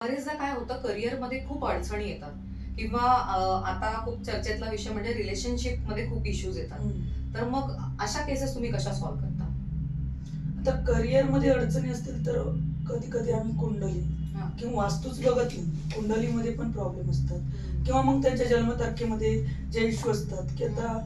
बरेचदा काय होतं करिअरमध्ये खूप अडचणी येतात किंवा आता खूप चर्चेतला विषय म्हणजे रिलेशनशिप मध्ये खूप इश्यूज येतात. तर मग अशा केसेस तुम्ही कशा सॉल्व्ह करता? आता करिअरमध्ये अडचणी असतील तर कधी-कधी आम्ही कुंडली हां. किंवा वास्तूच बघत नाही. कुंडलीमध्ये पण प्रॉब्लेम असतात हं. किंवा मग त्यांच्या जन्मतारखेमध्ये जे इश्यू असतात, की आता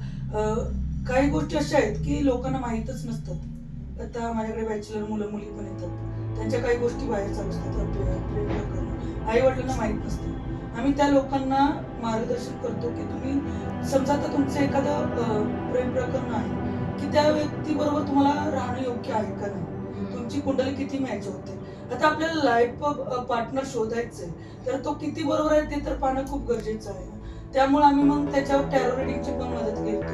काही गोष्टी अशा आहेत की लोकांना माहीतच नसतात. आता माझ्याकडे बॅचलर मुलं-मुली पण येतात. त्यांच्या काही गोष्टी बाहेर चालू असतात. अफेअर, प्रेम प्रकरण आई-वडिलांना माहीत नसतं. आम्ही त्या लोकांना मार्गदर्शन करतो, की तुम्ही समजा आता तुमचं एखादं प्रेम प्रकरण आहे. की त्या व्यक्तीबरोबर तुम्हाला राहणं योग्य आहे का नाही? तुमची कुंडली किती मॅच होते? आता आपल्याला लाईफ पार्टनर शोधायचं आहे, तर तो किती बरोबर आहे ते तर पाहणं खूप गरजेचं आहे ना. त्यामुळे आम्ही मग त्याच्यावर टॅरो रिडिंगची पण मदत घेतो,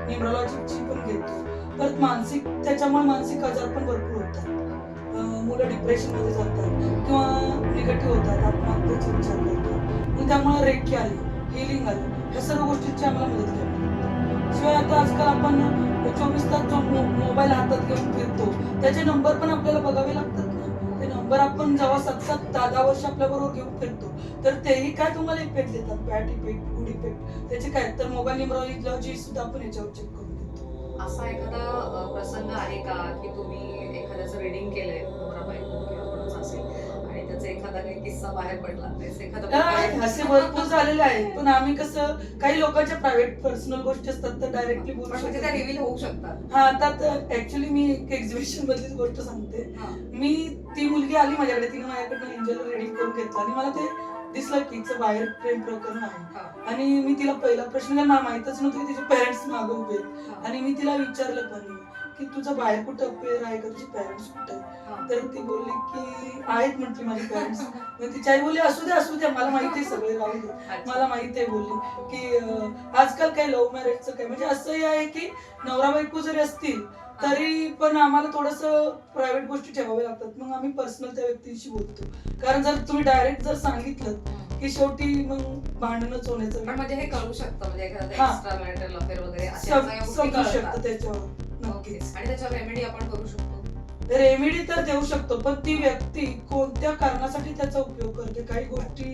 न्यूमरोलॉजीची पण घेतो. परत त्याच्यामुळे मानसिक आजार पण भरपूर होतात. मुलं डिप्रेशनमध्ये जातात किंवा निगेटिव्ह होतात, आत्महत्येचे विचार करतात. मग त्यामुळे रेकी आली, हीलिंग आली, ह्या सर्व गोष्टींची आम्हाला मदत घ्यावी लागते. शिवाय आता आजकाल आपण 24 तास जो मोबाईल हातात घेऊन फिरतो, त्याचे नंबर पण आपल्याला बघावे लागतात ना. ते नंबर आपण जेव्हा 7-7, 10-10 वर्ष आपल्याबरोबर घेऊन फिरतो, तर तेही काय तुम्हाला इफेक्ट देतात, बॅड इफेक्ट, गुड इफेक्ट त्याचे काय? तर मोबाईल न्यूमरोलॉजी सुद्धा आपण याच्यावर चेक करून घेतो. असा एखादा प्रसंग आहे का की तुम्ही एखाद्याचं रीडिंग केलंय, नवरा बायको किंवा कोणाचं असेल आणि त्याचा एखादा काही किस्सा बाहेर पडला, त्याचं एखादं असे भरपूर झालेले आहेत. पण आम्ही कसं काही लोकांच्या प्रायव्हेट पर्सनल गोष्टी असतात तर डायरेक्टली बोलू पण म्हणजे शकत त्या नाही. रिव्हील होऊ शकतात. हां, आता तर ॲक्चुअली मी एक एक्झिबिशन मधलीच गोष्ट सांगते. हां. मी ती मुलगी आली माझ्याकडे, तिने माझ्याकडनं एंजल रीडिंग करून घेतलं आणि मला ते दिसलं की हिचं बाहेर प्रेम प्रकरण आहे. हां. आणि मी तिला पहिला प्रश्न केला, मला माहीतच नव्हतं की तिचे पेरेंट्स मागे उभे आहेत. हां. आणि मी तिला विचारलं पण की तुझं बाहेर कुठं अफेअर आहे का? तुझे पेरेंट्स कुठे आहेत? हां. तर ती बोलली की आहेत म्हटली माझे पेरेंट्स. मग तिची आई बोलली, "असू द्या, असू द्या. मला माहिती आहे सगळे राहू दे. अच्छा. मला माहिती आहे," बोलली, की आजकाल काय लव्ह मॅरेजचं काय म्हणजे असंही आहे की नवरा-बायको जरी असतील, हां. तरी पण आम्हाला थोडंसं प्रायव्हेट गोष्टी ठेवाव्या लागतात. मग आम्ही पर्सनल त्या व्यक्तीशी बोलतो. कारण जर तुम्ही डायरेक्ट जर सांगितलंत, की शेवटी मग भांडणच होण्याचा पण म्हणजे हे कळू शकतं म्हणजे एखादा हां. एक्स्ट्रा मॅरिटल अफेअर वगैरे अशा या गोष्टी समजू शकतं कळतात. त्याच्यावर. ओके. नक्कीच. आणि त्याच्यावर रेमेडी आपण करू शकतो. रेमेडी तर देऊ शकतो, पण ती व्यक्ती कोणत्या कारणासाठी त्याचा उपयोग करते. काही गोष्टी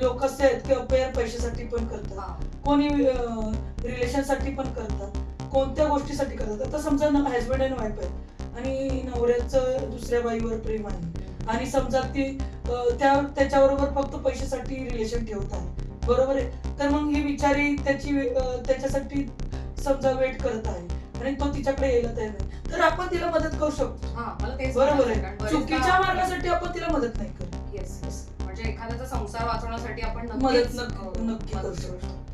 लोक असे आहेत, की अफेअर पैशासाठी पण करतात. हां. कोणी रिलेशनसाठी पण करतात. कोणत्या गोष्टीसाठी करतात. आता समजा हसबंड अँड वाईफ आहे आणि नवऱ्याचं दुसऱ्या बाईवर प्रेम आहे आणि समजा ती त्याच्याबरोबर फक्त पैशासाठी रिलेशन ठेवत आहे. बरोबर आहे? तर मग ही बिचारी त्याच्यासाठी समजा वेट करत आहे आणि तो तिच्याकडे यायला तयार नाही. तर आपण तिला मदत करू शकतो. हां, मला तेच बरोबर म्हणायचंय आहे. कारण बरेचदा चुकीच्या मार्गासाठी आपण तिला मदत नाही करत. Yes, yes. म्हणजे एखाद्याचा संसार वाचवण्यासाठी आपण मदत नक्कीच नक्की मदत करू करू शकतो. शकतो.